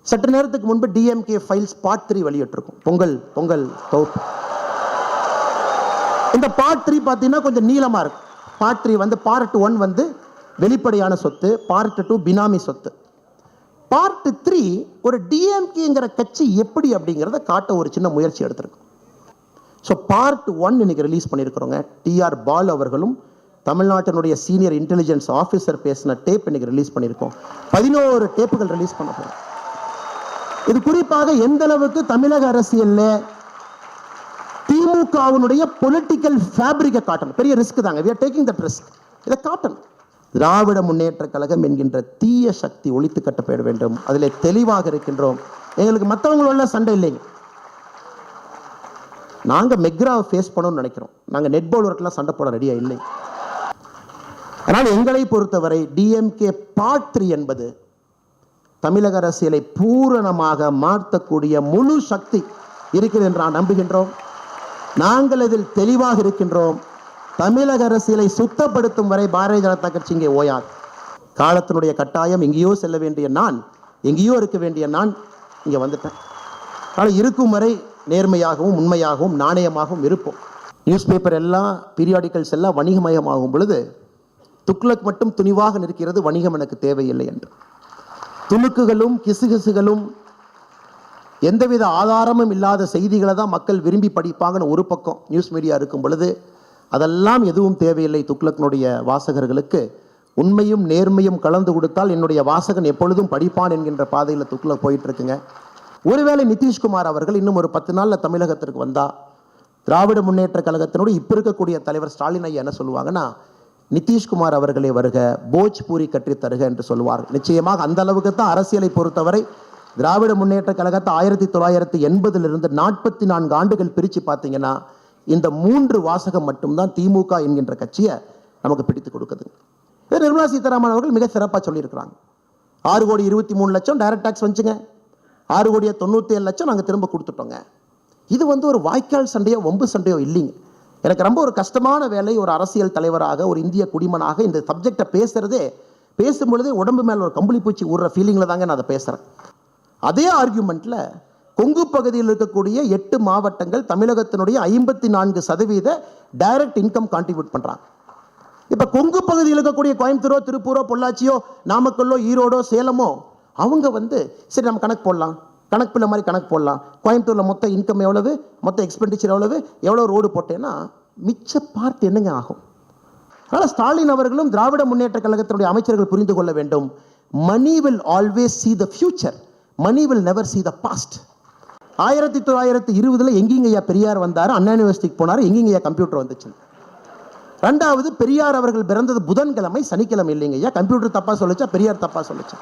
சற்று நேரத்துக்கு முன்பு டிஎம்கே ஃபைல்ஸ் பார்ட் 3 வெளியிட்டிருக்கும். பொங்கல் தொகுப்பு. இந்த பார்ட் 3 பார்த்தீங்கன்னா கொஞ்சம் நீளமா இருக்கு. பார்ட் 3 வந்து பார்ட் 1 வந்து வெளிப்படையான சொத்து, பார்ட் 2 பினாமி சொத்து. பார்ட் 3 ஒரு டிஎம்கேங்கிற கட்சி எப்படி அப்படிங்கிறத காட்ட ஒரு சின்ன முயற்சி எடுத்திருக்கு. ஸோ பார்ட் 1 இன்னைக்கு ரிலீஸ் பண்ணியிருக்கிறோங்க. டிஆர் பால் அவர்களும் தமிழ்நாட்டினுடைய சீனியர் இன்டெலிஜென்ஸ் ஆஃபீஸர் பேசின டேப் இன்னைக்கு ரிலீஸ் பண்ணியிருக்கோம். 11 டேப்புகள் ரிலீஸ் பண்ண போறோம். இது குறிப்பாக எந்த அளவுக்கு தமிழக அரசியல்ல திமுகவினுடைய பொலிட்டிக்கல் ஃபேப்ரிக்கை காட்டணும். பெரிய ரிஸ்க் தாங்க. we are taking that risk. இதை காட்டணும். திராவிட முன்னேற்ற கழகம் என்கின்ற தீய சக்தி ஒழித்து கட்டப்பட வேண்டும். அதில் தெளிவாக இருக்கின்றோம். எங்களுக்கு மற்றவங்களோட சண்டை இல்லைங்க. நாங்கள் மெக்ராவை ஃபேஸ் பண்ணணும்னு நினைக்கிறோம். நாங்கள் நெட் பவுலர்க்கெல்லாம் சண்டை போட ரெடியாக இல்லை. ஆனால் எங்களை பொறுத்தவரை டிஎம்கே பார்ட் 3 என்பது தமிழக அரசியலை பூரணமாக மாற்றக்கூடிய முழு சக்தி இருக்கிறது என்று நான் நம்புகின்றோம். நாங்கள் இதில் தெளிவாக இருக்கின்றோம். தமிழக அரசியலை சுத்தப்படுத்தும் வரை பாரதிய ஜனதா கட்சி இங்கே ஓயாது. காலத்தினுடைய கட்டாயம், எங்கேயோ செல்ல வேண்டிய நான், எங்கேயோ இருக்க வேண்டிய நான் இங்கே வந்துட்டேன். ஆனால் இருக்கும் வரை நேர்மையாகவும் உண்மையாகவும் நாணயமாகவும் இருப்போம். நியூஸ் பேப்பர் எல்லாம், பீரியாடிக்கல்ஸ் எல்லாம் வணிகமயமாகும் பொழுது துக்ளக் மட்டும் துணிவாக நிற்கிறது, வணிகம் எனக்கு தேவையில்லை என்று. துணுக்குகளும் கிசுகிசுகளும் எந்தவித ஆதாரமும் இல்லாத செய்திகளை தான் மக்கள் விரும்பி படிப்பாங்கன்னு ஒரு பக்கம் நியூஸ் மீடியா இருக்கும் பொழுது அதெல்லாம் எதுவும் தேவையில்லை. துக்ளக்னுடைய வாசகர்களுக்கு உண்மையும் நேர்மையும் கலந்து கொடுத்தால் என்னுடைய வாசகன் எப்பொழுதும் படிப்பான் என்கின்ற பாதையில் துக்ளக் போயிட்டு இருக்குங்க. ஒருவேளை நிதிஷ்குமார் அவர்கள் இன்னும் ஒரு 10 நாளில் தமிழகத்திற்கு வந்தா திராவிட முன்னேற்ற கழகத்தினுடைய இப்போ இருக்கக்கூடிய தலைவர் ஸ்டாலின் ஐயா என்ன சொல்லுவாங்கன்னா, நிதிஷ்குமார் அவர்களே வருக, போஜ்பூரி கற்றி தருக என்று சொல்லுவார். நிச்சயமாக அந்த அளவுக்கு தான் அரசியலை பொறுத்தவரை திராவிட முன்னேற்ற கழகத்தை 1980 44 ஆண்டுகள் பிரித்து பார்த்தீங்கன்னா இந்த 3 வாசகம் மட்டும்தான் திமுக என்கின்ற கட்சியை நமக்கு பிடித்து கொடுக்குது. நிர்மலா சீதாராமன் அவர்கள் மிக சிறப்பாக சொல்லியிருக்கிறாங்க. 6,23,00,000 டைரக்ட் டாக்ஸ் வந்துச்சுங்க, 6,97,00,000 நாங்கள் திரும்ப கொடுத்துட்டோங்க. இது வந்து ஒரு வாய்க்கால் சண்டையோ வம்பு சண்டையோ இல்லைங்க. எனக்கு ரொம்ப ஒரு கஷ்டமான வேலை, ஒரு அரசியல் தலைவராக, ஒரு இந்திய குடிமனாக இந்த சப்ஜெக்டை பேசும்பொழுதே உடம்பு மேலே ஒரு கம்பளி பூச்சி ஊடுற ஃபீலிங்கில் தாங்க நான் அதை பேசுகிறேன். அதே ஆர்கியூமெண்ட்டில் கொங்கு பகுதியில் இருக்கக்கூடிய 8 மாவட்டங்கள் தமிழகத்தினுடைய 54% டைரக்ட் இன்கம் கான்ட்ரிபியூட் பண்ணுறாங்க. இப்போ கொங்கு பகுதியில் இருக்கக்கூடிய கோயம்புத்தூரோ, திருப்பூரோ, பொள்ளாச்சியோ, நாமக்கல்லோ, ஈரோடோ, சேலமோ அவங்க வந்து சரி நம்ம கணக்கு போடலாம், கணக்கு மாதிரி கணக்கு போடலாம். கோயம்புத்தூரில் மொத்த இன்கம் எவ்வளவு, மொத்த எக்ஸ்பெண்டிச்சர் எவ்வளோ ரோடு போட்டேன்னா மிச்ச பார்ட் என்னங்க ஆகும்? அதனால் ஸ்டாலின் அவர்களும் திராவிட முன்னேற்ற கழகத்தினுடைய அமைச்சர்கள் புரிந்து கொள்ள வேண்டும். Money will always see the future, money will never see the past. 1920 எங்கேங்கய்யா பெரியார் வந்தார், அண்ணா யூனிவர்சிட்டிக்கு போனார், எங்கேங்கய்யா கம்ப்யூட்டர் வந்துச்சு. 2வது பெரியார் அவர்கள் பிறந்தது புதன்கிழமை, சனிக்கிழமை இல்லைங்கய்யா. கம்ப்யூட்டர் தப்பா சொல்லிச்சா, பெரியார் தப்பா சொல்லிச்சா?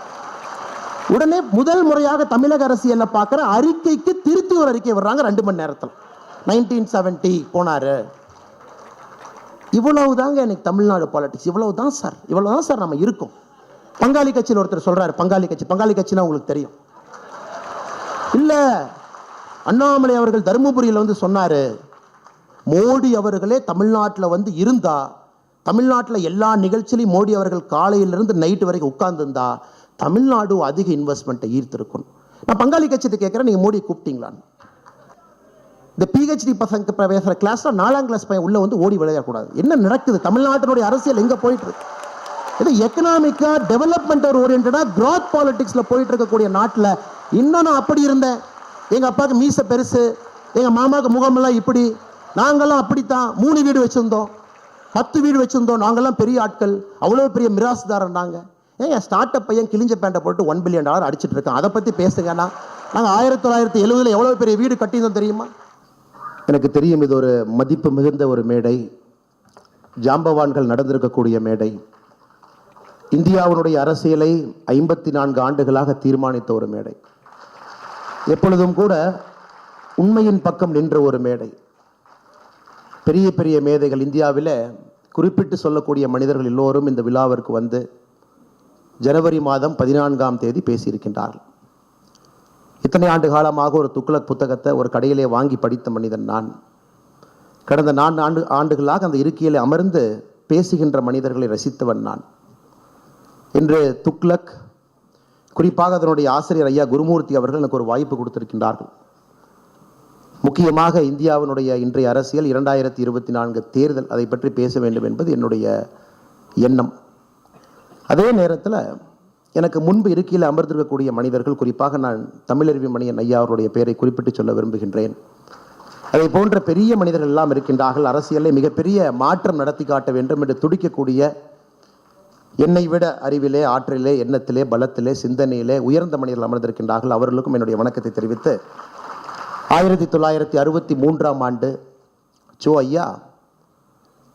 உடனே முதல் முறையாக தமிழக அரசியல்ல பார்க்குற அறிக்கைக்கு திருத்தி ஒரு அறிக்கை வர்றாங்க 2 மணி நேரத்தில். 1970 போனாரு. இவ்வளவுதாங்க எனக்கு தமிழ்நாடு பாலிடிக்ஸ். இவ்வளவுதான் சார் நம்ம இருக்கோம். பங்காளி கட்சியில் ஒருத்தர் சொல்றாரு, பங்காளி கட்சினா உங்களுக்கு தெரியும் இல்ல? அண்ணாமலை அவர்கள் தருமபுரியில் வந்து சொன்னாரு, மோடி அவர்களே தமிழ்நாட்டில் வந்து இருந்தா, தமிழ்நாட்டில் எல்லா நிகழ்ச்சியிலையும் மோடி அவர்கள் காலையிலிருந்து நைட்டு வரைக்கும் உட்கார்ந்துருந்தா தமிழ்நாடு அதிக இன்வெஸ்ட்மெண்ட்டை ஈர்த்திருக்கும். நான் பங்காளி கட்சியை கேட்குறேன், நீங்கள் மோடி கூப்பிட்டீங்களான்னு. இந்த பிஹெச்டி பசங்க பேசுகிற கிளாஸ்ல 4ஆம் கிளாஸ் பையன் உள்ள வந்து ஓடி விளையாடக்கூடாது. என்ன நடக்குது? தமிழ்நாட்டினுடைய அரசியல் எங்கே போயிட்டு இருக்கு? இது எக்கனாமிக்கா டெவலப்மெண்ட் ஓரியன்டா கிராத் பாலிடிக்ஸில் போயிட்டு இருக்கக்கூடிய நாட்டில் இன்னும் நான் அப்படி இருந்தேன், எங்கள் அப்பாவுக்கு மீசை பெருசு, எங்கள் மாமாவுக்கு முகமெல்லாம் இப்படி, நாங்கள்லாம் அப்படித்தான் 3 வீடு வச்சுருந்தோம், 10 வீடு வச்சுருந்தோம், நாங்கள்லாம் பெரிய ஆட்கள், அவ்வளோ பெரிய மிராசுதாரன் நாங்கள். ஏன் ஸ்டார்ட் அப் பையன் கிழிஞ்ச பேண்டை போட்டு $1 பில்லியன் அடிச்சுட்டு இருக்கான். அதை பற்றி பேசுங்கன்னா நாங்கள் 1970 எவ்வளோ பெரிய வீடு கட்டியிருந்தோம் தெரியுமா? எனக்கு தெரியும், இது ஒரு மதிப்பு மிகுந்த ஒரு மேடை, ஜாம்பவான்கள் நடந்திருக்கக்கூடிய மேடை, இந்தியாவினுடைய அரசியலை 54 ஆண்டுகளாக தீர்மானித்த ஒரு மேடை, எப்பொழுதும் கூட உண்மையின் பக்கம் நின்ற ஒரு மேடை. பெரிய பெரிய மேதைகள் இந்தியாவில் குறிப்பிட்டு சொல்லக்கூடிய மனிதர்கள் எல்லோரும் இந்த விழாவிற்கு வந்து ஜனவரி மாதம் 14ஆம் தேதி பேசியிருக்கின்றார்கள். இத்தனை ஆண்டு காலமாக ஒரு துக்ளக் புத்தகத்தை ஒரு கடையிலே வாங்கி படித்த மனிதன் நான். கடந்த 4 ஆண்டுகளாக அந்த இருக்கையிலே அமர்ந்து பேசுகின்ற மனிதர்களை ரசித்தவன் நான். இன்று துக்ளக் குறிப்பாக அதனுடைய ஆசிரியர் ஐயா குருமூர்த்தி அவர்கள் எனக்கு ஒரு வாய்ப்பு கொடுத்திருக்கின்றார்கள். முக்கியமாக இந்தியாவினுடைய இன்றைய அரசியல் 2024 தேர்தல், அதை பற்றி பேச வேண்டும் என்பது என்னுடைய எண்ணம். அதே நேரத்தில் எனக்கு முன்பு இருக்கையில் அமர்ந்திருக்கக்கூடிய மனிதர்கள், குறிப்பாக நான் தமிழறிவி மணியன் ஐயா அவருடைய பெயரை குறிப்பிட்டு சொல்ல விரும்புகின்றேன். அதை போன்ற பெரிய மனிதர்கள் எல்லாம் இருக்கின்றார்கள். அரசியலை மிகப்பெரிய மாற்றம் நடத்தி காட்ட வேண்டும் என்று துடிக்கக்கூடிய, என்னை விட அறிவிலே, ஆற்றலிலே, எண்ணத்திலே, பலத்திலே, சிந்தனையிலே உயர்ந்த மனிதர்கள் அமர்ந்திருக்கின்றார்கள். அவர்களுக்கும் என்னுடைய வணக்கத்தை தெரிவித்து, 1963ஆம் ஆண்டு சோ ஐயா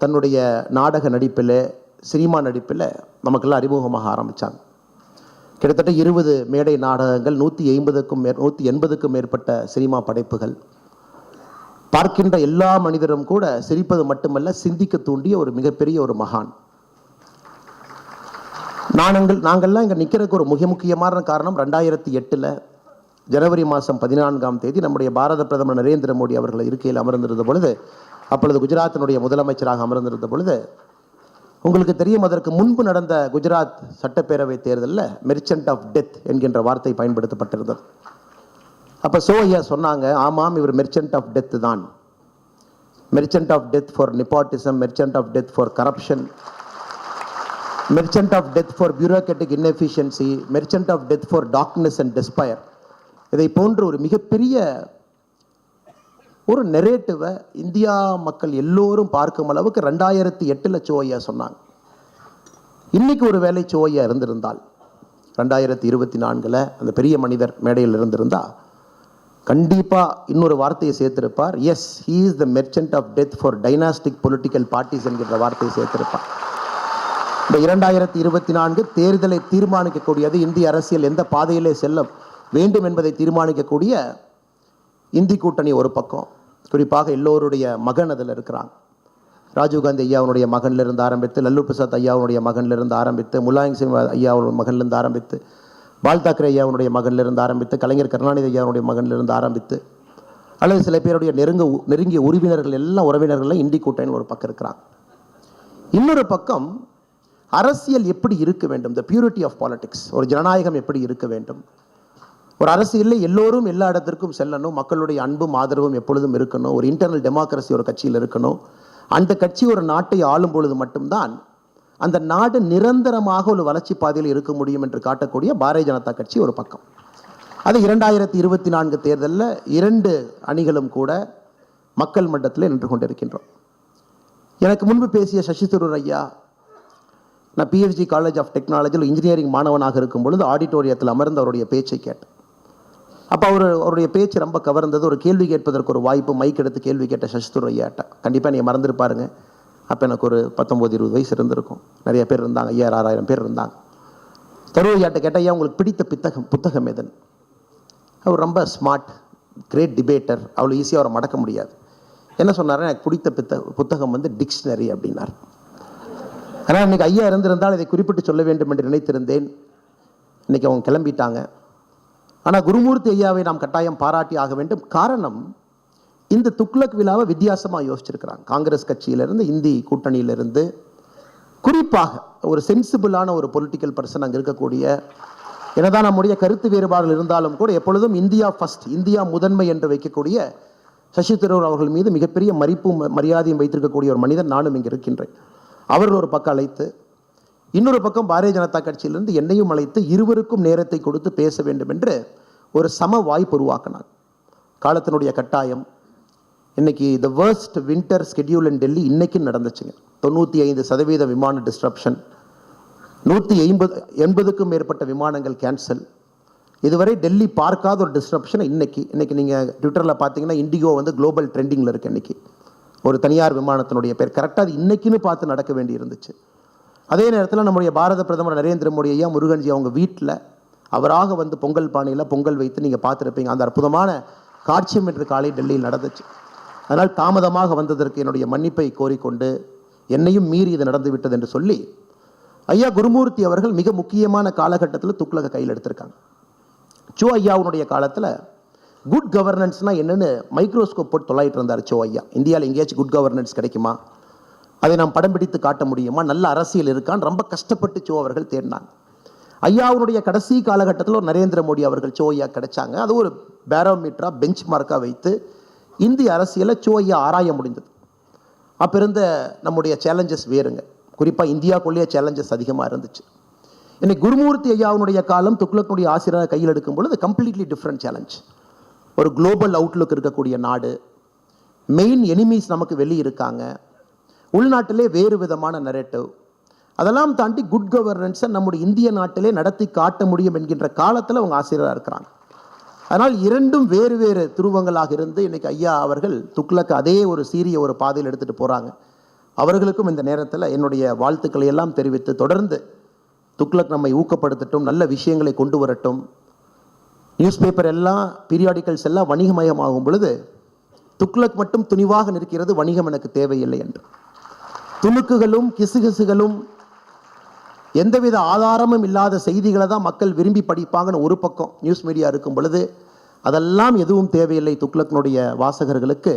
தன்னுடைய நாடக நடிப்பில், சினிமா நடிப்பில் நமக்கெல்லாம் அறிமுகமாக ஆரம்பித்தாங்க. கிட்டத்தட்ட 20 மேடை நாடகங்கள், 180க்கும் மேற்பட்ட சினிமா படைப்புகள். பார்க்கின்ற எல்லா மனிதரும் கூட சிரிப்பது மட்டுமல்ல, சிந்திக்க தூண்டிய ஒரு மிகப்பெரிய ஒரு மகான். நாங்கள்லாம் இங்கே நிற்கிறதுக்கு ஒரு முக்கியமான காரணம், 2008 ஜனவரி மாதம் 14ஆம் தேதி நம்முடைய பாரத பிரதமர் நரேந்திர மோடி அவர்கள் இருக்கையில் அமர்ந்திருந்த பொழுது, அப்பொழுது குஜராத்தினுடைய முதலமைச்சராக அமர்ந்திருந்த பொழுது, உங்களுக்கு தெரியும், அதற்கு முன்பு நடந்த குஜராத் சட்டப்பேரவை தேர்தலில் மெர்ச்சன்ட் ஆஃப் டெத் என்கின்ற வார்த்தை பயன்படுத்தப்பட்டிருந்தது. அப்போ சோ ஐயா சொன்னாங்க, ஆமாம், இவர் மெர்ச்சன்ட் ஆஃப் டெத் தான். Merchant of death for nepotism, merchant of death for corruption, merchant of death for bureaucratic inefficiency, merchant of death for darkness and despair. இதை போன்ற ஒரு மிகப்பெரிய ஒரு நெரேட்டிவை இந்தியா மக்கள் எல்லோரும் பார்க்கும் அளவுக்கு 2008 சோ ஐயா சொன்னாங்க. இன்னைக்கு ஒரு வேளை சோ ஐயா இருந்திருந்தால், 2024 அந்த பெரிய மனிதர் மேடையில் இருந்திருந்தா, கண்டிப்பா இன்னொரு வார்த்தையை சேர்த்திருப்பார். Yes, he is the merchant of death for dynastic political parties என்கிற வார்த்தையை சேர்த்திருப்பார். இந்த 2024 தேர்தலை தீர்மானிக்கக்கூடியது, இந்திய அரசியல் எந்த பாதையிலே செல்ல வேண்டும் என்பதை தீர்மானிக்கக்கூடிய இந்தி கூட்டணி ஒரு பக்கம், குறிப்பாக எல்லோருடைய மகன் அதில் இருக்கிறாங்க. ராஜீவ்காந்தி ஐயாவுடைய மகனிலிருந்து ஆரம்பித்து, லல்லு பிரசாத் ஐயாவுடைய மகனிலிருந்து ஆரம்பித்து, முலாயம் சிங் ஐயாவுடைய மகனிலிருந்து ஆரம்பித்து, பால் தாக்கரே ஐயாவுடைய மகனிலிருந்து ஆரம்பித்து, கலைஞர் கருணாநிதி ஐயாவுடைய மகனிலிருந்து ஆரம்பித்து, அல்லது சில பேருடைய நெருங்கிய உறவினர்கள் எல்லாம் உறவினர்கள் இந்தி கூட்டணி ஒரு பக்கம் இருக்கிறாங்க. இன்னொரு பக்கம் அரசியல் எப்படி இருக்க வேண்டும், த பியூரிட்டி ஆஃப் பாலிடிக்ஸ், ஒரு ஜனநாயகம் எப்படி இருக்க வேண்டும், ஒரு அரசியலில் எல்லோரும் எல்லா இடத்திற்கும் செல்லணும், மக்களுடைய அன்பும் ஆதரவும் எப்பொழுதும் இருக்கணும், ஒரு இன்டர்னல் டெமோக்ரஸி ஒரு கட்சியில் இருக்கணும், அந்த கட்சி ஒரு நாட்டை ஆளும் பொழுது மட்டும்தான் அந்த நாடு நிரந்தரமாக ஒரு வளர்ச்சி பாதையில் இருக்க முடியும் என்று காட்டக்கூடிய பாரதிய ஜனதா கட்சி ஒரு பக்கம். அது 2024 தேர்தலில் 2 அணிகளும் கூட மக்கள் மன்றத்தில் நின்று கொண்டிருக்கின்றோம். எனக்கு முன்பு பேசிய சசி தரூர் ஐயா, நான் PhD காலேஜ் ஆஃப் டெக்னாலஜியில் இன்ஜினியரிங் மாணவனாக இருக்கும் பொழுது ஆடிட்டோரியத்தில் அமர்ந்து அவருடைய பேச்சை கேட்டேன். அப்போ அவருடைய பேச்சு ரொம்ப கவர்ந்தது. ஒரு கேள்வி கேட்பதற்கு ஒரு வாய்ப்பு, மைக் எடுத்து கேள்வி கேட்ட சசி தரூர் ஐயாட்ட. கண்டிப்பாக நீங்கள் மறந்துருப்பாருங்க, அப்போ எனக்கு ஒரு 19-20 வயசு இருந்திருக்கும். நிறைய பேர் இருந்தாங்க, 5000-6000 பேர் இருந்தாங்க. தரூர் ஐயாட்ட கேட்டால், ஐயா உங்களுக்கு பிடித்த புத்தகம் எதுன்னு. அவர் ரொம்ப ஸ்மார்ட், கிரேட் டிபேட்டர், அவ்வளோ ஈஸியாக அவரை மடக்க முடியாது. என்ன சொன்னார், எனக்கு பிடித்த புத்தகம் வந்து டிக்ஷனரி அப்படின்னார். ஆனால் இன்றைக்கி ஐயா இருந்திருந்தால் இதை குறிப்பிட்டு சொல்ல வேண்டும் என்று நினைத்திருந்தேன். இன்றைக்கி அவங்க கிளம்பிட்டாங்க. ஆனால் குருமூர்த்தி ஐயாவை நாம் கட்டாயம் பாராட்டி ஆக வேண்டும். காரணம், இந்த துக்ளக் விழாவை வித்தியாசமாக யோசிச்சிருக்கிறாங்க. காங்கிரஸ் கட்சியிலிருந்து, இந்தி கூட்டணியிலிருந்து, குறிப்பாக ஒரு சென்சிபிளான ஒரு பொலிட்டிக்கல் பர்சன் அங்கே இருக்கக்கூடிய, என்னதான் நம்முடைய கருத்து வேறுபாடுகள் இருந்தாலும் கூட எப்பொழுதும் இந்தியா ஃபர்ஸ்ட், இந்தியா முதன்மை என்று வைக்கக்கூடிய சசி தரூர் அவர்கள் மீது மிகப்பெரிய மரியாதையும் வைத்திருக்கக்கூடிய ஒரு மனிதன் நானும் இங்கே இருக்கின்றேன். அவர்கள் ஒரு பக்கம் அழைத்து, இன்னொரு பக்கம் பாரதிய ஜனதா கட்சியிலிருந்து என்னையும் அழைத்து, இருவருக்கும் நேரத்தை கொடுத்து பேச வேண்டும் என்று ஒரு சம வாய்ப்பு உருவாக்கினார். காலத்தினுடைய கட்டாயம். இன்னைக்கு த வேர்ஸ்ட் வின்டர் ஸ்கெடியூல் இன் டெல்லி இன்னைக்கு நடந்துச்சுங்க. 95% விமான டிஸ்ட்ரப்ஷன், 180க்கும் மேற்பட்ட விமானங்கள் கேன்சல். இதுவரை டெல்லி பார்க்காத ஒரு டிஸ்ட்ரப்ஷன் இன்னைக்கு நீங்கள் ட்விட்டரில் பார்த்தீங்கன்னா இண்டிகோ வந்து குளோபல் ட்ரெண்டிங்கில் இருக்குது. இன்னைக்கு ஒரு தனியார் விமானத்தினுடைய பேர் கரெக்டாக அது இன்னைக்குன்னு பார்த்து நடக்க வேண்டி இருந்துச்சு. அதே நேரத்தில் நம்முடைய பாரத பிரதமர் நரேந்திர மோடி ஐயா, முருகன்ஜி அவங்க வீட்டில் அவராக வந்து பொங்கல் பானையில் பொங்கல் வைத்து நீங்கள் பார்த்துருப்பீங்க. அந்த அற்புதமான காட்சியம் இன்று காலை டெல்லியில் நடந்துச்சு. அதனால் தாமதமாக வந்ததற்கு என்னுடைய மன்னிப்பை கோரிக்கொண்டு, என்னையும் மீறி இது நடந்து விட்டது என்று சொல்லி, ஐயா குருமூர்த்தி அவர்கள் மிக முக்கியமான காலகட்டத்தில் துக்ளக கையில் எடுத்திருக்காங்க. சோ ஐயாவுடைய காலத்தில் குட் கவர்னன்ஸ்னால் என்னென்னு மைக்ரோஸ்கோப் போட்டு தொலைட்டு இருந்தார் சோ ஐயா. இந்தியாவில் எங்கேயாச்சும் குட் கவர்னன்ஸ் கிடைக்குமா, அதை நாம் படம் பிடித்து காட்ட முடியுமா, நல்ல அரசியல் இருக்கான்னு ரொம்ப கஷ்டப்பட்டு சோ அவர்கள் தேடினாங்க. ஐயாவுடைய கடைசி காலகட்டத்தில் நரேந்திர மோடி அவர்கள் சோ ஐயா கிடைச்சாங்க. அது ஒரு பேரோமீட்டரா பெஞ்ச் மார்க்காக வைத்து இந்திய அரசியலை சோ ஐயா ஆராய முடிந்தது. அப்போ இருந்த நம்முடைய சேலஞ்சஸ் வேறுங்க. குறிப்பாக இந்தியாவுக்குள்ளேயே சேலஞ்சஸ் அதிகமாக இருந்துச்சு. இன்னைக்கு குருமூர்த்தி ஐயாவுடைய காலம் துக்ளக்குடைய ஆசிரியர் கையில் எடுக்கும் பொழுது கம்ப்ளீட்லி டிஃப்ரெண்ட் சேலஞ்ச். ஒரு குளோபல் அவுட்லுக் இருக்கக்கூடிய நாடு, மெயின் எனிமீஸ் நமக்கு வெளியே இருக்காங்க, உள்நாட்டிலே வேறு விதமான நரேட்டிவ், அதெல்லாம் தாண்டி குட் கவர்னன்ஸை நம்முடைய இந்திய நாட்டிலே நடத்தி காட்ட முடியும் என்கின்ற காலத்தில் அவங்க ஆசிரியராக இருக்கிறாங்க. அதனால் இரண்டும் வேறு வேறு துருவங்களாக இருந்து இன்னைக்கு ஐயா அவர்கள் துக்ளக் அதே ஒரு சீரிய ஒரு பாதையில் எடுத்துகிட்டு போகிறாங்க. அவர்களுக்கும் இந்த நேரத்தில் என்னுடைய வாழ்த்துக்களை எல்லாம் தெரிவித்து தொடர்ந்து துக்ளக் நம்மை ஊக்கப்படுத்தட்டும், நல்ல விஷயங்களை கொண்டு வரட்டும். நியூஸ் பேப்பர் எல்லாம் பீரியாடிக்கல்ஸ் எல்லாம் வணிகமயமாகும் பொழுது துக்ளக் மட்டும் துணிவாக நிற்கிறது, வணிகம் எனக்கு தேவையில்லை என்று. துணுக்குகளும் கிசுகிசுகளும் எந்தவித ஆதாரமும் இல்லாத செய்திகளை தான் மக்கள் விரும்பி படிப்பாங்கன்னு ஒரு பக்கம் நியூஸ் மீடியா இருக்கும் பொழுது அதெல்லாம் எதுவும் தேவையில்லை. துக்ளக்கினுடைய வாசகர்களுக்கு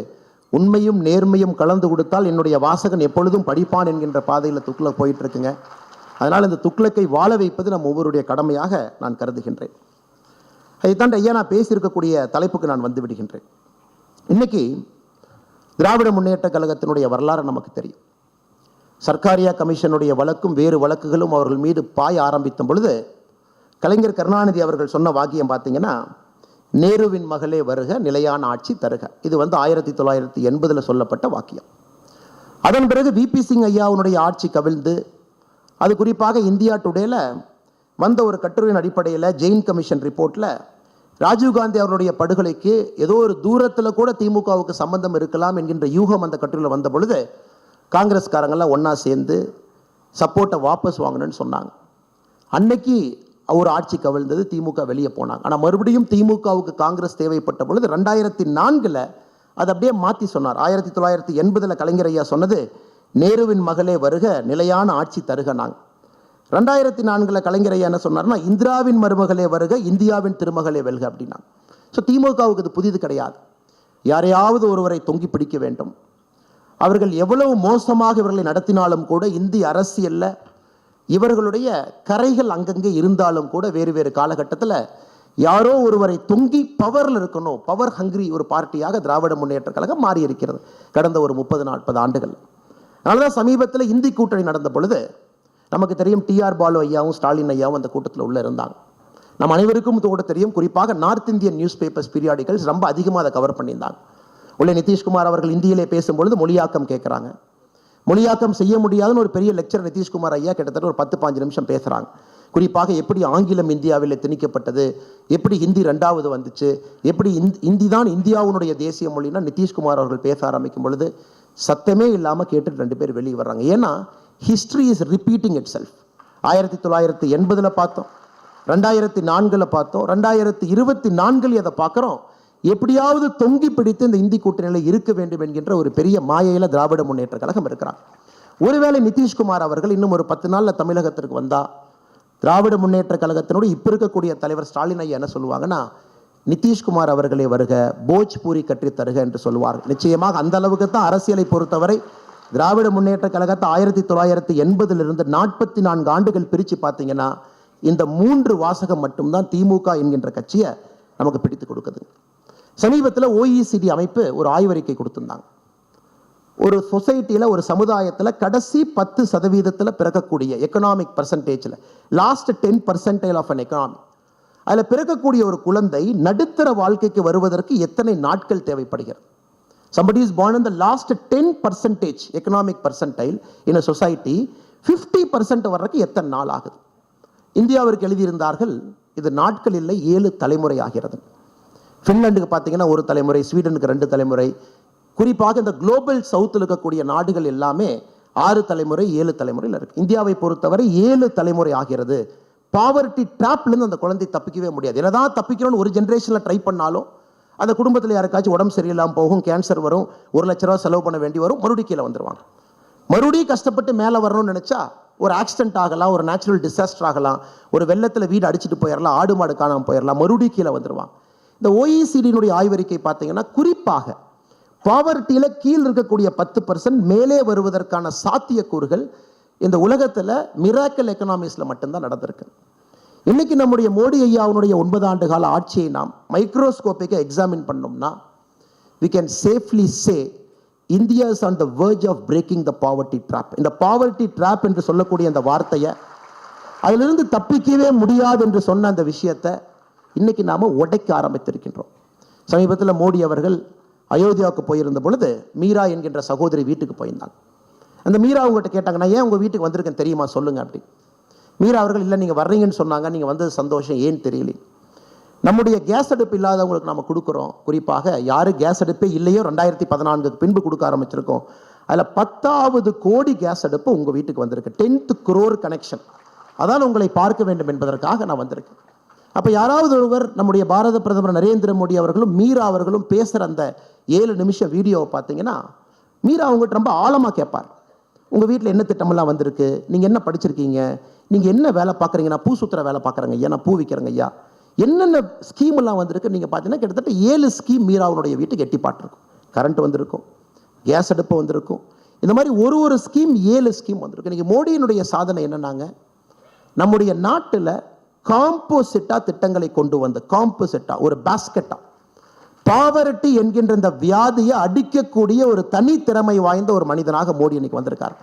உண்மையும் நேர்மையும் கலந்து கொடுத்தால் என்னுடைய வாசகன் எப்பொழுதும் படிப்பான் என்கின்ற பாதையில் துக்ளக் போயிட்டு இருக்குங்க. அதனால் இந்த துக்ளக்கை வாழ வைப்பது நம் ஒவ்வொருடைய கடமையாக நான் கருதுகின்றேன். அதைத்தான் ஐயா நான் பேசியிருக்கக்கூடிய தலைப்புக்கு நான் வந்து விடுகின்றேன். இன்னைக்கு திராவிட முன்னேற்ற கழகத்தினுடைய வரலாறு நமக்கு தெரியும். சர்க்காரியா கமிஷனுடைய வழக்கும் வேறு வழக்குகளும் அவர்கள் மீது பாய ஆரம்பித்த பொழுது கலைஞர் கருணாநிதி அவர்கள் சொன்ன வாக்கியம் பார்த்தீங்கன்னா, நேருவின் மகளே வருக, நிலையான ஆட்சி தருக. இது 1980 சொல்லப்பட்ட வாக்கியம். அதன் பிறகு விபி சிங் ஐயாவுடைய ஆட்சி கவிழ்ந்து, அது குறிப்பாக இந்தியா டுடேல வந்த ஒரு கட்டுரையின் அடிப்படையில் ஜெயின் கமிஷன் ரிப்போர்ட்டில் ராஜீவ்காந்தி அவருடைய படுகொலைக்கு ஏதோ ஒரு தூரத்தில் கூட திமுகவுக்கு சம்பந்தம் இருக்கலாம் என்கின்ற யூகம் அந்த கட்டுரையில் வந்த பொழுது காங்கிரஸ்காரங்கள்லாம் ஒன்றா சேர்ந்து சப்போர்ட்டை வாபஸ் வாங்கணும்னு சொன்னாங்க. அன்னைக்கு ஒரு ஆட்சி கவிழ்ந்தது, திமுக வெளியே போனாங்க. ஆனால் மறுபடியும் திமுகவுக்கு காங்கிரஸ் தேவைப்பட்ட பொழுது 2004 அதை அப்படியே மாற்றி சொன்னார். 1980 கலைஞர் ஐயா சொன்னது நேருவின் மகளே வருக, நிலையான ஆட்சி தருக. நாங்கள் 2004 கலைஞர் ஐயா என்ன சொன்னார்னா, இந்திராவின் மருமகளே வருக, இந்தியாவின் திருமகளே வெல்க அப்படின்னா. ஸோ திமுகவுக்கு இது புதிது கிடையாது. யாரையாவது ஒருவரை தொங்கி பிடிக்க வேண்டும். அவர்கள் எவ்வளவு மோசமாக இவர்களை நடத்தினாலும் கூட இந்திய அரசியல்ல இவர்களுடைய கரைகள் அங்கங்கே இருந்தாலும் கூட வேறு வேறு காலகட்டத்தில் யாரோ ஒருவரை தொங்கி பவரில் இருக்கணும், பவர் ஹங்கிரி ஒரு பார்ட்டியாக திராவிட முன்னேற்ற கழகம் மாறி இருக்கிறது கடந்த ஒரு 30-40 ஆண்டுகள். அதனாலதான் சமீபத்தில் இந்தி கூட்டணி நடந்த பொழுது நமக்கு தெரியும், டிஆர் பாலு ஐயாவும் ஸ்டாலின் ஐயாவும் அந்த கூட்டத்தில் உள்ள இருந்தாங்க. நம்ம அனைவருக்கும் கூட தெரியும், குறிப்பாக north Indian news papers periodicals ரொம்ப அதிகமாக அதை கவர் பண்ணியிருந்தாங்க. உள்ளே நிதிஷ்குமார் அவர்கள் இந்தியிலே பேசும்பொழுது மொழியாக்கம் கேட்குறாங்க. மொழியாக்கம் செய்ய முடியாதுன்னு ஒரு பெரிய லெக்சர் நிதிஷ்குமார் ஐயா கிட்டத்தட்ட ஒரு 10-15 நிமிஷம் பேசுகிறாங்க. குறிப்பாக எப்படி ஆங்கிலம் இந்தியாவில் திணிக்கப்பட்டது, எப்படி ஹிந்தி 2வது வந்துச்சு, எப்படி இந்தி தான் இந்தியாவுடைய தேசிய மொழினா நிதிஷ்குமார் அவர்கள் பேச ஆரம்பிக்கும் பொழுது சத்தமே இல்லாமல் கேட்டுட்டு 2 பேர் வெளியே வர்றாங்க. ஏன்னா history is repeating it self. 1980 பார்த்தோம், 2004 பார்த்தோம், 2024 அதை பார்க்குறோம். எப்படியாவது தொங்கி பிடித்து இந்த இந்தி கூட்டணியில் இருக்க வேண்டும் என்கின்ற ஒரு பெரிய மாயையில் திராவிட முன்னேற்ற கழகம் இருக்கிறார். ஒருவேளை நிதிஷ்குமார் அவர்கள் இன்னும் ஒரு 10 நாளில் தமிழகத்திற்கு வந்தா திராவிட முன்னேற்ற கழகத்தினோடு இப்போ இருக்கக்கூடிய தலைவர் ஸ்டாலின் ஐயா என்ன சொல்லுவாங்கன்னா, நிதிஷ்குமார் அவர்களே வருக, போஜ்பூரி கற்றி தருக என்று சொல்லுவார்கள். நிச்சயமாக அந்த அளவுக்கு தான் அரசியலை பொறுத்தவரை திராவிட முன்னேற்ற கழகத்தை 1980 44 ஆண்டுகள் பிரித்து பார்த்தீங்கன்னா இந்த 3 வாசகம் மட்டும்தான் திமுக என்கின்ற கட்சியை நமக்கு பிடித்து கொடுக்குது. சமீபத்தில் OECD அமைப்பு ஒரு ஆய்வறிக்கை கொடுத்திருந்தாங்க. ஒரு சொசைட்டியில், ஒரு சமுதாயத்தில் கடைசி 10% பிறக்கக்கூடிய எக்கனாமிக் பர்சன்டேஜில் லாஸ்ட் 10% ஆஃப் அன் எக்கனாமி, அதில் பிறக்கக்கூடிய ஒரு குழந்தை நடுத்தர வாழ்க்கைக்கு வருவதற்கு எத்தனை நாட்கள் தேவைப்படுகிறது? Somebody is born in the last 10% economic percentile in a society, 50% வர்றதுக்கு எத்தனை நாள் ஆகுது? இந்தியாவிற்கு எழுதியிருந்தார்கள், இது நாட்கள் இல்லை, 7 தலைமுறை ஆகிறது. ஃபின்லாண்டுக்கு பார்த்தீங்கன்னா 1 தலைமுறை, ஸ்வீடனுக்கு 2 தலைமுறை. குறிப்பாக இந்த குளோபல் சவுத்தில் இருக்கக்கூடிய நாடுகள் எல்லாமே 6 தலைமுறை 7 தலைமுறையில் இருக்கு. இந்தியாவை பொறுத்தவரை 7 தலைமுறை ஆகிறது. பாவர்ட்டி ட்ராப்லேருந்து அந்த குழந்தை தப்பிக்கவே முடியாது. என்னதான் தப்பிக்கணும்னு ஒரு ஜென்ரேஷனில் ட்ரை பண்ணாலும் அந்த குடும்பத்தில் யாருக்காச்சும் உடம்பு சரியில்லாமல் போகும், கேன்சர் வரும், 1 லட்ச ரூபா செலவு பண்ண வேண்டி வரும், மறுபடியும் கீழே வந்துடுவாங்க. மறுபடியும் கஷ்டப்பட்டு மேலே வரணும்னு நினச்சா ஒரு ஆக்சிடென்ட் ஆகலாம், ஒரு நேச்சுரல் டிசாஸ்டர் ஆகலாம், ஒரு வெள்ளத்தில் வீடு அடிச்சுட்டு போயிடலாம், ஆடு மாடு காணாமல் போயிடலாம், மறுபடியும் கீழே வந்துடுவாங்க. இந்த OECD ஆய்வறிக்கை பார்த்தீங்கன்னா குறிப்பாக பாவர்ட்டியில் கீழ் இருக்கக்கூடிய 10% மேலே வருவதற்கான சாத்தியக்கூறுகள் இந்த உலகத்தில் மிராக்கல் எக்கனாமிஸில் மட்டும்தான் நடந்திருக்கு. இன்னைக்கு நம்முடைய மோடி ஐயாவுடைய 9 ஆண்டு கால ஆட்சியை நாம் மைக்ரோஸ்கோப்பிக்கா எக்ஸாமின் பண்ணோம்னா we can safely say India is on the verge of breaking the poverty trap. இந்த poverty trap என்று சொல்லக்கூடிய அந்த வார்த்தையை அதிலிருந்து தப்பிக்கவே முடியாது என்று சொன்ன அந்த விஷயத்தை இன்னைக்கு நாம உடைக்க ஆரம்பித்திருக்கின்றோம். சமீபத்தில் மோடி அவர்கள் அயோத்தியாவுக்கு போயிருந்த பொழுது மீரா என்கின்ற சகோதரி வீட்டுக்கு போயிருந்தாங்க. அந்த மீரா அவங்ககிட்ட கேட்டாங்க, நான் ஏன் உங்க வீட்டுக்கு வந்திருக்கேன் தெரியுமா சொல்லுங்க அப்படி. மீரா அவர்கள் இல்லை நீங்கள் வர்றீங்கன்னு சொன்னாங்க, நீங்கள் வந்தது சந்தோஷம், ஏன் தெரியல. நம்முடைய கேஸ் அடுப்பு இல்லாதவங்களுக்கு நம்ம கொடுக்குறோம். குறிப்பாக யாரு கேஸ் அடுப்பே இல்லையோ 2014 பின்பு கொடுக்க ஆரம்பிச்சிருக்கோம். அதில் 10வது கோடி கேஸ் அடுப்பு உங்கள் வீட்டுக்கு வந்திருக்கு. 10th crore connection. அதான் உங்களை பார்க்க வேண்டும் என்பதற்காக நான் வந்திருக்கேன். அப்போ யாராவது ஒருவர் நம்முடைய பாரத பிரதமர் நரேந்திர மோடி அவர்களும் மீரா அவர்களும் பேசுகிற அந்த 7 நிமிஷம் வீடியோவை பார்த்தீங்கன்னா மீரா அவங்ககிட்ட ரொம்ப ஆழமாக கேட்பார். உங்கள் வீட்டில் என்ன திட்டமெல்லாம் வந்திருக்கு, நீங்கள் என்ன படிச்சிருக்கீங்க, நீங்கள் என்ன வேலை பார்க்குறீங்க. நான் பூ சுற்றுற வேலை பார்க்குறேங்க ஐயா, நான் பூ விற்கிறேங்க ஐயா, என்னென்ன ஸ்கீம் எல்லாம் வந்திருக்கு. நீங்கள் பார்த்தீங்கன்னா கிட்டத்தட்ட 7 ஸ்கீம் மீராவுடைய வீட்டுக்கு எட்டி பாட்டிருக்கும். கரண்ட் வந்திருக்கும், கேஸ் அடுப்பு வந்திருக்கும், இந்த மாதிரி ஒரு ஸ்கீம் 7 ஸ்கீம் வந்திருக்கு. இன்னைக்கு மோடியினுடைய சாதனை என்னன்னாங்க, நம்முடைய நாட்டில் காம்போசிட்டா திட்டங்களை கொண்டு வந்து, காம்போசிட்டா ஒரு பாஸ்கெட்டா பாவர்ட்டி என்கின்ற இந்த வியாதியை அடிக்கக்கூடிய ஒரு தனி திறமை வாய்ந்த ஒரு மனிதனாக மோடி இன்னைக்கு வந்திருக்கார்.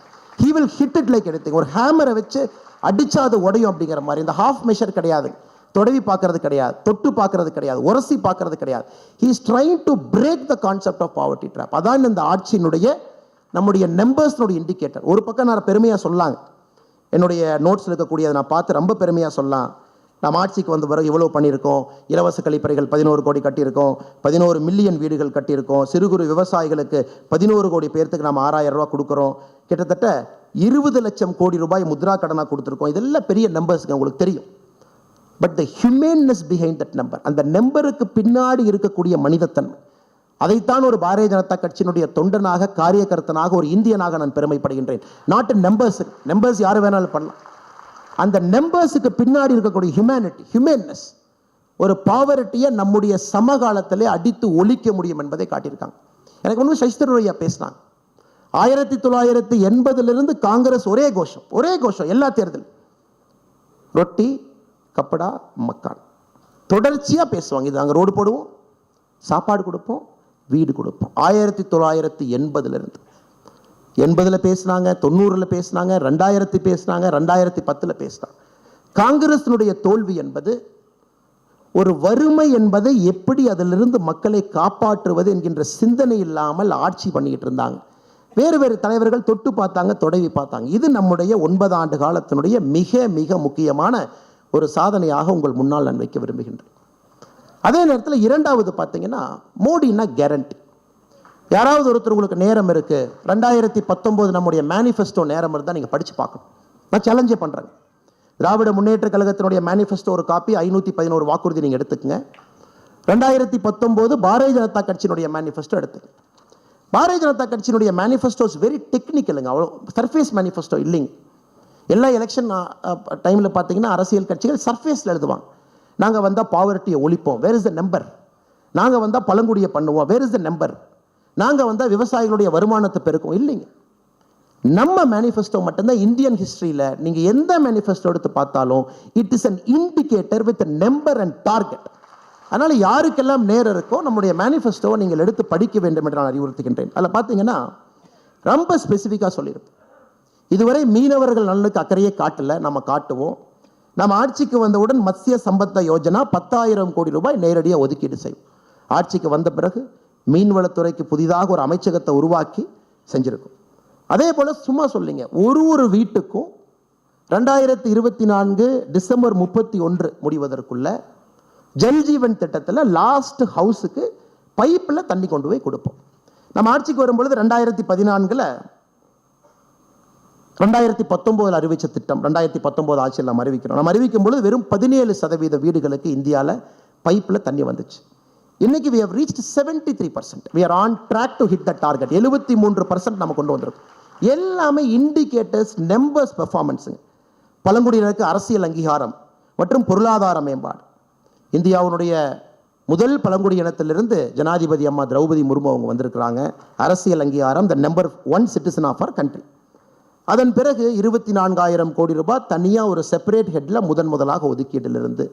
he will hit it like anything. ஒரு ஹேமரை வச்சு அடிச்சா அது உடையும் அப்படிங்கிற மாதிரி. இந்த ஹாஃப் மெஷர் கிடையாது, தொடவி பார்க்கறது கிடையாது, தொட்டு பார்க்கறது கிடையாது, உரசி பார்க்கறது கிடையாது. he is trying to break the concept of poverty trap. அதான் இந்த ஆட்சியினுடைய நம்முடைய நம்பர்ஸ்னுடைய இண்டிகேட்டர். ஒரு பக்கம் நான் பெருமையாக சொல்லாங்க, என்னுடைய நோட்ஸில் இருக்கக்கூடியதை நான் பார்த்து ரொம்ப பெருமையாக சொல்லலாம். நாம் ஆட்சிக்கு வந்த பிறகு இவ்வளோ பண்ணியிருக்கோம். இலவச கழிப்பறைகள் 11 கோடி கட்டியிருக்கோம், 11 மில்லியன் வீடுகள் கட்டியிருக்கோம், சிறு குறு விவசாயிகளுக்கு 11 கோடி பேர்த்துக்கு நாம் 6000 ரூபா கொடுக்குறோம், கிட்டத்தட்ட 20 லட்சம் கோடி ரூபாய் முத்ரா கடனாக கொடுத்துருக்கோம். இதெல்லாம் பெரிய நம்பர்ஸ்ங்க, உங்களுக்கு தெரியும். But the humanness behind that number, அந்த நம்பருக்கு பின்னாடி இருக்கக்கூடிய மனிதத்தன்மை, அதைத்தான் ஒரு பாரதிய ஜனதா கட்சியினுடைய தொண்டனாக, காரியகர்த்தனாக, ஒரு இந்தியனாக நான் பெருமைப்படுகின்றேன். நாட் நம்பர்ஸ், நம்பர்ஸ் யார் வேணாலும் பண்ணலாம். அந்த நம்பர்ஸுக்கு பின்னாடி இருக்கக்கூடிய ஹியூமனிட்டி, ஹியூமன்னஸ், ஒரு பாவர்ட்டியை நம்முடைய சமகாலத்திலே அடித்து ஒழிக்க முடியும் என்பதை காட்டியிருக்காங்க. எனக்கு ஒன்றும் சசிதரூர் பேசினாங்க, 1980 காங்கிரஸ் ஒரே கோஷம் எல்லா தேர்தல், ரொட்டி கப்படா மக்கான், தொடர்ச்சியாக பேசுவாங்க. இது நாங்கள் ரோடு போடுவோம், சாப்பாடு கொடுப்போம், வீடு கொடுப்போம். 1980 80 பேசினாங்க, 90 பேசினாங்க, 2000 பேசினாங்க, 2010 பேசினாங்க. காங்கிரசினுடைய தோல்வி என்பது ஒரு வறுமை என்பதை எப்படி அதிலிருந்து மக்களை காப்பாற்றுவது என்கின்ற சிந்தனை இல்லாமல் ஆட்சி பண்ணிக்கிட்டு இருந்தாங்க. வேறு தலைவர்கள் தொட்டு பார்த்தாங்க, தொடவி பார்த்தாங்க. இது நம்முடைய 9 ஆண்டு காலத்தினுடைய மிக மிக முக்கியமான ஒரு சாதனையாக உங்கள் முன்னால் நான் வைக்க விரும்புகின்றேன். அதே நேரத்தில் இரண்டாவது பார்த்தீங்கன்னா மோடினா கேரண்டி. யாராவது ஒருத்தர் உங்களுக்கு நேரம் இருக்கு, 2019 நம்முடைய மேனிஃபெஸ்டோ நேரம் இருந்தால் நீங்கள் படித்து பார்க்கணும். நான் சேலஞ்சே பண்ணுறேன். திராவிட முன்னேற்ற கழகத்தினுடைய மேனிஃபெஸ்டோ ஒரு காப்பி, 511 வாக்குறுதி நீங்கள் எடுத்துக்கங்க. 2019 பாரதிய ஜனதா கட்சியினுடைய மேனிஃபெஸ்டோ எடுத்துங்க. பாரதிய ஜனதா கட்சியினுடைய மேனிஃபெஸ்டோ இஸ் வெரி டெக்னிக்கலுங்க, அவ்வளோ சர்ஃபேஸ் மேனிஃபெஸ்டோ இல்லைங்க. எல்லா எலெக்ஷன் டைமில் பார்த்தீங்கன்னா அரசியல் கட்சிகள் சர்ஃபேஸில் எழுதுவாங்க. நாங்கள் வந்தால் பாவர்ட்டியை ஒழிப்போம், வேர் இஸ் த நம்பர். நாங்கள் வந்தால் பழங்குடியை பண்ணுவோம், வேர் இஸ் த நம்பர். நாங்கள் வந்தால் விவசாயிகளுடைய வருமானத்தை பெருக்கும், இல்லைங்க. நம்ம மேனிஃபெஸ்டோ மட்டும்தான் இந்தியன் ஹிஸ்டரியில் நீங்கள் எந்த மேனிஃபெஸ்டோ எடுத்து பார்த்தாலும் it is an indicator with number and target. அதனால் யாருக்கெல்லாம் நேரம் இருக்கோ நம்முடைய மேனிஃபெஸ்டோவை நீங்கள் எடுத்து படிக்க வேண்டும் என்று நான் அறிவுறுத்துகின்றேன். அதில் பார்த்தீங்கன்னா ரொம்ப ஸ்பெசிஃபிக்காக சொல்லியிருப்போம். இதுவரை மீனவர்கள் நலனுக்கு அக்கறையே காட்டல, நம்ம காட்டுவோம். நம்ம ஆட்சிக்கு வந்தவுடன் மத்ஸ்ய சம்பத்த யோஜனா 10,000 கோடி ரூபாய் நேரடியாக ஒதுக்கீடு செய்யும். ஆட்சிக்கு வந்த பிறகு மீன்வளத்துறைக்கு புதிதாக ஒரு அமைச்சகத்தை உருவாக்கி செஞ்சிருக்கும். அதே போல சும்மா சொல்லிங்க, ஒரு வீட்டுக்கும் 2024 டிசம்பர் 31 முடிவதற்குள்ள ஜல்ஜீவன் திட்டத்தில் லாஸ்ட் ஹவுஸுக்கு பைப்பில் தண்ணி கொண்டு போய் கொடுப்போம். நம்ம ஆட்சிக்கு வரும்பொழுது 2014 2019 அறிவிச்ச திட்டம் 2019 ஆட்சியில் நம்ம அறிவிக்கிறோம். நம்ம அறிவிக்கும் பொழுது வெறும் 17% வீடுகளுக்கு இந்தியாவில் பைப்பில் தண்ணி வந்துச்சு. இன்னைக்கு we have reached 73%. we are on track to hit the target. 73% நம்ம கொண்டு வந்திருக்கோம். எல்லாமே இண்டிகேட்டர்ஸ், நம்பர்ஸ், பெர்ஃபார்மன்ஸுங்க. பழங்குடியினருக்கு அரசியல் அங்கீகாரம் மற்றும் பொருளாதார மேம்பாடு. இந்தியாவுடைய முதல் பழங்குடி இனத்திலிருந்து ஜனாதிபதி அம்மா திரௌபதி முர்மு அவங்க வந்திருக்கிறாங்க. அரசியல் அங்கீகாரம், the number 1 citizen of our country. அதன் பிறகு 24,000 கோடி ரூபாய் தனியாக ஒரு செப்பரேட் ஹெட்டில் முதலாக ஒதுக்கீட்டிலிருந்து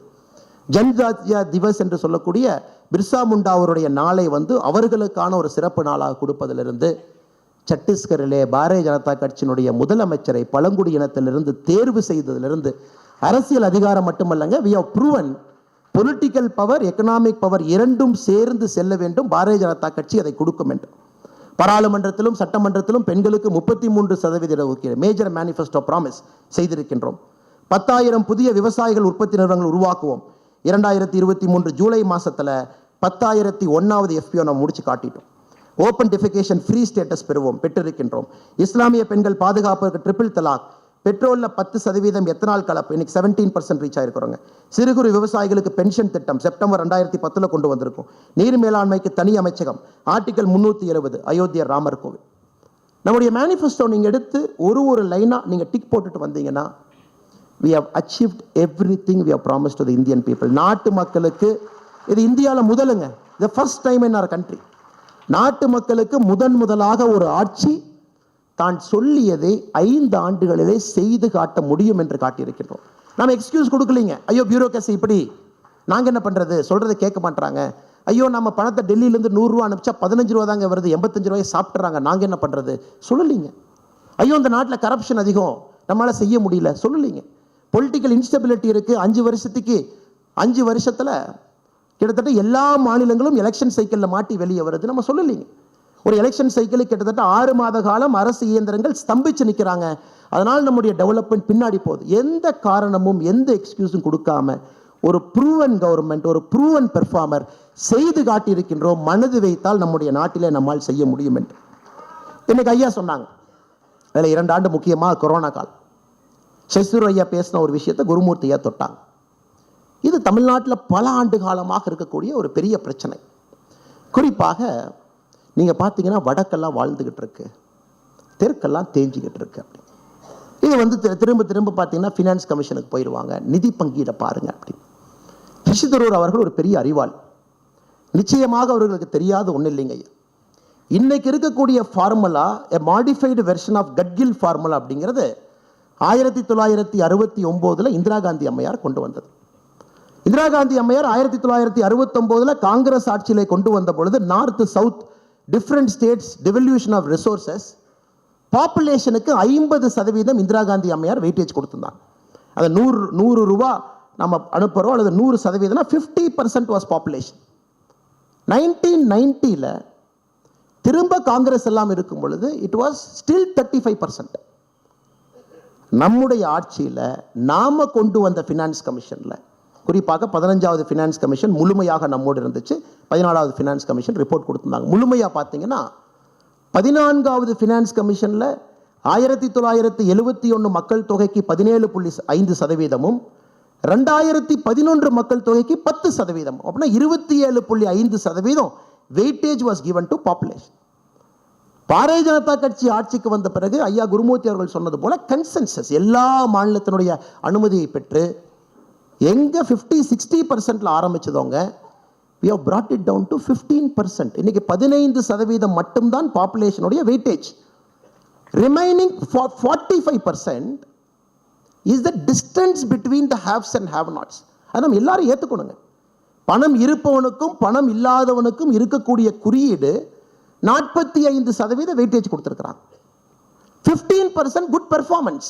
ஜன்ஜாத்தியா திவஸ் என்று சொல்லக்கூடிய பிர்சா முண்டா அவருடைய நாளை அவர்களுக்கான ஒரு சிறப்பு நாளாக கொடுப்பதிலிருந்து சத்தீஸ்கரிலே பாரதிய ஜனதா கட்சியினுடைய முதலமைச்சரை பழங்குடி இனத்திலிருந்து தேர்வு செய்ததிலிருந்து அரசியல் அதிகாரம் மட்டுமல்லங்க, we have proven political power economic power இரண்டும் சேர்ந்து செல்ல வேண்டும். பாரதிய ஜனதா கட்சி அதை கொடுக்கும் என்று பாராளுமன்றத்திலும் சட்டமன்றத்திலும் பெண்களுக்கு 33% ஒதுக்கீடு மேஜர் மேனிஃபெஸ்டோ ப்ராமிஸ் செய்திருக்கின்றோம். 10,000 புதிய விவசாயிகள் உற்பத்தி நிறுவனங்கள் உருவாக்குவோம். 2023 ஜூலை மாசத்துல 10,001வது FPO நம்ம முடிச்சு காட்டிட்டோம். ஓப்பன் டிஃபிகேஷன் ஃப்ரீ ஸ்டேட்டஸ் பெற்றிருக்கின்றோம். இஸ்லாமிய பெண்கள் பாதுகாப்புக்கு ட்ரிபிள் தலாக், பெட்ரோலில் 10% எத்தனால் கலப்பு இன்னைக்கு 17% ரீச் ஆயிருக்கிறோங்க. சிறு குறு விவசாயிகளுக்கு பென்ஷன் திட்டம் செப்டம்பர் 2010 கொண்டு வந்திருக்கும். நீர் மேலாண்மைக்கு தனி அமைச்சகம், ஆர்டிகல் 370 அயோத்தியா ராமர் கோவில். நம்முடைய மேனிஃபெஸ்டோ நீங்க எடுத்து ஒரு லைனா நீங்க டிக் போட்டுட்டு வந்தீங்கன்னா we have achieved everything we have promised to the Indian people. நாட்டு மக்களுக்கு இது இந்தியாவில் முதலுங்க, the first time in our country. நாட்டு மக்களுக்கு முதலாக ஒரு ஆட்சி தான் சொல்லியதை 5 ஆண்டுகளிலே செய்து காட்ட முடியும் என்று காட்டியிருக்கின்றோம். நம்ம எக்ஸ்கியூஸ் கொடுக்கலீங்க. ஐயோ பியூரோக்ரசி இப்படி, நாங்கள் என்ன பண்ணுறது, சொல்கிறத கேட்க மாட்டாங்க. ஐயோ நம்ம பணத்தை டெல்லியிலேருந்து 100 ரூபா அனுப்பிச்சா 15 ரூபா தாங்க வருது, 85 ரூபாய் சாப்பிட்றாங்க, நாங்கள் என்ன பண்ணுறது சொல்லலீங்க. ஐயோ இந்த நாட்டில் கரப்ஷன் அதிகம், நம்மளால் செய்ய முடியல சொல்லலீங்க. பொலிட்டிக்கல் இன்ஸ்டபிலிட்டி இருக்குது. 5 வருஷத்தில் கிட்டத்தட்ட எல்லா மாநிலங்களும் எலெக்ஷன் சைக்கிளில் மாட்டி வெளியே வருது, நம்ம சொல்லலீங்க. ஒரு எலெக்ஷன் சைக்கிளுக்கு கிட்டத்தட்ட 6 மாத காலம் அரசு இயந்திரங்கள் ஸ்தம்பிச்சு நிற்கிறாங்க. அதனால் நம்முடைய டெவலப்மெண்ட் பின்னாடி போகுது. எந்த காரணமும் எந்த எக்ஸ்கியூஸும் கொடுக்காம ஒரு ப்ரூவன் கவர்மெண்ட், ஒரு ப்ரூவன் பெர்ஃபார்மர் செய்து காட்டியிருக்கின்றோம். மனது வைத்தால் நம்முடைய நாட்டிலே நம்மால் செய்ய முடியும் என்று இன்னைக்கு ஐயா சொன்னாங்க. அதில் 2 ஆண்டு முக்கியமாக கொரோனா காலம். சசிதரூர் ஐயா பேசின ஒரு விஷயத்தை குருமூர்த்தி ஐயா தொட்டாங்க. இது தமிழ்நாட்டில் பல ஆண்டு காலமாக இருக்கக்கூடிய ஒரு பெரிய பிரச்சனை. குறிப்பாக நீங்கள் பார்த்தீங்கன்னா வடக்கெல்லாம் வாழ்ந்துக்கிட்டு இருக்கு, தெற்கெல்லாம் தேஞ்சிக்கிட்டு இருக்கு. அப்படி இது திரும்ப பார்த்தீங்கன்னா ஃபினான்ஸ் கமிஷனுக்கு போயிடுவாங்க, நிதி பங்கீடை பாருங்க அப்படி. சசிதரூர் அவர்கள் ஒரு பெரிய அறிவாளி. நிச்சயமாக அவர்களுக்கு தெரியாத ஒன்றும் இல்லைங்க ஐயா. இன்னைக்கு இருக்கக்கூடிய formula modified version of Gadgil formula அப்படிங்கிறது 1969 இந்திரா காந்தி அம்மையார் கொண்டு வந்தது. இந்திரா காந்தி அம்மையார் 1969 காங்கிரஸ் ஆட்சியிலே கொண்டு வந்த பொழுது north south different states devolution of resources பாப்புலேஷனுக்கு 50% இந்திரா காந்தி அம்மையார் வெயிட்டேஜ் கொடுத்திருந்தாங்க. அது 100 ரூபா நம்ம அனுப்புகிறோம் அல்லது 100% 50% வாஸ் பாப்புலேஷன். 1990 திரும்ப காங்கிரஸ் எல்லாம் இருக்கும் பொழுது இட் வாஸ் ஸ்டில் 35%. நம்முடைய ஆட்சியில் நாம கொண்டு வந்த ஃபினான்ஸ் கமிஷனில் குறிப்பாக 15வது ஃபினான்ஸ் கமிஷன் முழுமையாக நம்மோடு இருந்துச்சு. 14வது ஃபினான்ஸ் கமிஷன் ரிப்போர்ட் கொடுத்துருந்தாங்க. முழுமையாக பார்த்தீங்கன்னா 14வது ஃபினான்ஸ் கமிஷனில் 1971 மக்கள் தொகைக்கு 17.5%, 2011 மக்கள் தொகைக்கு 10%, அப்படின்னா 27.5% weightage was given to population. Bharatiya Janata கட்சி ஆட்சிக்கு வந்த பிறகு ஐயா குருமூர்த்தி அவர்கள் சொன்னது போல கன்சென்சஸ் எல்லா மாநிலத்தினுடைய அனுமதியை பெற்று எங்க 50-60% ஆரம்பிச்சதோங்க we have brought it down to 15%. இன்னைக்கு 15% மட்டும்தான் பாப்புலேஷனுடைய weightage. Remaining 45% is the distance between the haves and have nots. அதை நம்ம எல்லாரும் ஏற்றுக்கணுங்க. பணம் இருப்பவனுக்கும் பணம் இல்லாதவனுக்கும் இருக்கக்கூடிய குறியீடு 45% வெயிட்டேஜ் கொடுத்துருக்கிறாங்க. 15% குட் பெர்ஃபார்மன்ஸ்.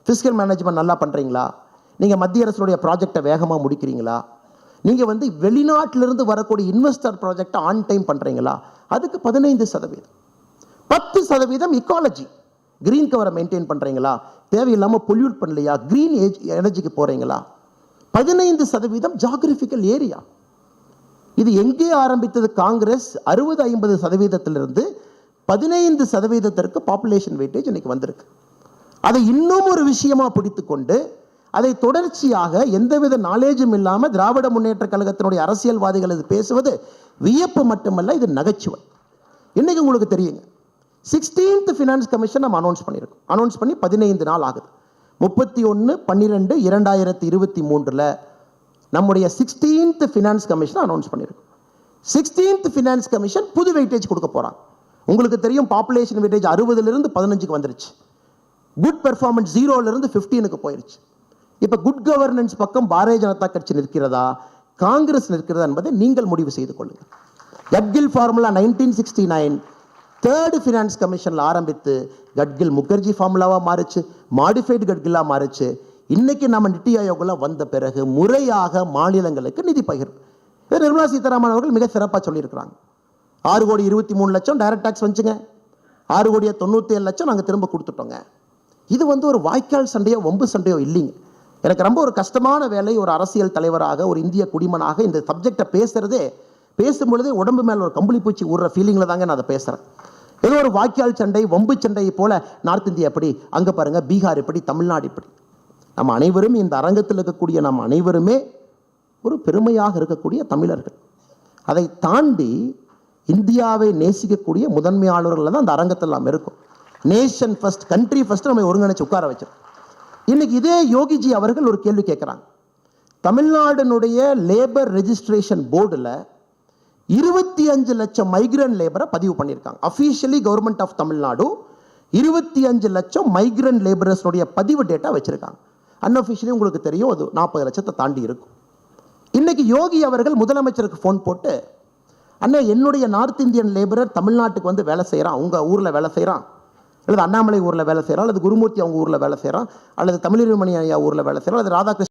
ஃபிஸ்கல் மேனேஜ்மெண்ட் நல்லா பண்ணுறீங்களா, நீங்கள் மத்திய அரசுடைய ப்ராஜெக்டை வேகமாக முடிக்கிறீங்களா, நீங்கள் வெளிநாட்டிலிருந்து வரக்கூடிய இன்வெஸ்டர் ப்ராஜெக்டை ஆன் டைம் பண்ணுறீங்களா, அதுக்கு 15%. 10% இக்காலஜி, கிரீன் கவரை மெயின்டைன் பண்ணுறீங்களா, தேவையில்லாமல் பொல்யூட் பண்ணலையா, கிரீன் எனர்ஜிக்கு போகிறீங்களா, 15% ஜாகிரபிக்கல் ஏரியா. இது எங்கே ஆரம்பித்தது? காங்கிரஸ் 60-50% 15% பாப்புலேஷன் வெயிட்டேஜ் இன்னைக்கு வந்திருக்கு. அதை இன்னும் ஒரு விஷயமா பிடித்து கொண்டு அதை தொடர்ச்சியாக எந்தவித நாலேஜும் இல்லாமல் திராவிட முன்னேற்ற கழகத்தினுடைய அரசியல்வாதிகள் இது பேசுவது வியப்பு மட்டுமல்ல, இது நகைச்சுவை. இன்னைக்கு உங்களுக்கு தெரியுங்க, 16th ஃபினான்ஸ் கமிஷன் நம்ம அனௌன்ஸ் பண்ணியிருக்கோம். அனௌன்ஸ் பண்ணி 15 நாள் ஆகுது. 31/12/2023 நம்முடைய 16th ஃபினான்ஸ் கமிஷன் அனௌன்ஸ் பண்ணியிருக்கோம். 16th ஃபினான்ஸ் கமிஷன் புது வெயிட்டேஜ் கொடுக்க போறாங்க. உங்களுக்கு தெரியும் பாப்புலேஷன் வெயிட்டேஜ் 60 15க்கு வந்துருச்சு. குட் பெர்ஃபார்மன்ஸ் 0லிருந்து 15க்கு போயிருச்சு. இப்போ குட் கவர்னன்ஸ் பக்கம் பாரதிய ஜனதா கட்சி நிற்கிறதா, காங்கிரஸ் நிற்கிறதா என்பதை நீங்கள் முடிவு செய்து கொள்ளுங்கள். கட்கில் ஃபார்முலா 1969 தேர்ட் ஃபினான்ஸ் கமிஷனில் ஆரம்பித்து கட்கில் முகர்ஜி ஃபார்முலாவாக மாறிச்சு, மாடிஃபைடு கட்கிலாக மாறிச்சு. இன்னைக்கு நம்ம நித்தி ஆயோகில் வந்த பிறகு முறையாக மாநிலங்களுக்கு நிதி பகிர்வு. நிர்மலா சீதாராமன் அவர்கள் மிக சிறப்பாக சொல்லியிருக்கிறாங்க. 6,23,00,000 டைரக்ட் டாக்ஸ் வந்துச்சுங்க, 6,97,00,000 நாங்கள் திரும்ப கொடுத்துட்டோங்க. இது ஒரு வாய்க்கால் சண்டையோ வம்பு சண்டையோ இல்லைங்க. எனக்கு ரொம்ப ஒரு கஷ்டமான வேலை, ஒரு அரசியல் தலைவராக, ஒரு இந்திய குடிமனாக இந்த சப்ஜெக்டை பேசும்பொழுதே உடம்பு மேலே ஒரு கம்பளி பூச்சி ஊடுற ஃபீலிங்கில் தாங்க நான் அதை பேசுகிறேன். ஏதோ ஒரு வாய்க்கால் சண்டை வம்பு சண்டையை போல நார்த் இந்தியா எப்படி, அங்கே பாருங்க பீகார் எப்படி, தமிழ்நாடு இப்படி. நம்ம அனைவரும் இந்த அரங்கத்தில் இருக்கக்கூடிய நம்ம அனைவருமே ஒரு பெருமையாக இருக்கக்கூடிய தமிழர்கள். அதை தாண்டி இந்தியாவை நேசிக்கக்கூடிய முதன்மையாளர்கள் தான் அந்த அரங்கத்தில் நாம் இருக்கும். நேஷன் ஃபர்ஸ்ட், கண்ட்ரி ஃபர்ஸ்ட் நம்ம ஒருங்கிணைச்சு உட்கார வச்சிருக்கோம். இன்னைக்கு இதே யோகிஜி அவர்கள் ஒரு கேள்வி கேட்குறாங்க. தமிழ்நாடுனுடைய லேபர் ரெஜிஸ்ட்ரேஷன் போர்டில் 25 லட்சம் மைக்ரண்ட் லேபரை பதிவு பண்ணியிருக்காங்க. அஃபீஷியலி கவர்மெண்ட் ஆஃப் தமிழ்நாடு 25 லட்சம் மைக்ரண்ட் லேபரர்ஸுடைய பதிவு டேட்டா வச்சிருக்காங்க. அன்அஃபிஷியலி உங்களுக்கு தெரியும் அது 40 லட்சத்தை தாண்டி இருக்கும். இன்னைக்கு யோகி அவர்கள் முதலமைச்சருக்கு ஃபோன் போட்டு, அண்ணே என்னுடைய நார்த் இந்தியன் லேபரர் தமிழ்நாட்டுக்கு வந்து வேலை செய்கிறான், உங்கள் ஊரில் வேலை செய்கிறான், அல்லது அண்ணாமலை ஊரில் வேலை செய்கிறான், அல்லது குருமூர்த்தி அவங்க ஊரில் வேலை செய்கிறான், அல்லது தமிழிருமணி ஐயா ஊரில் வேலை செய்கிறான், அல்லது ராதாகிருஷ்ணன்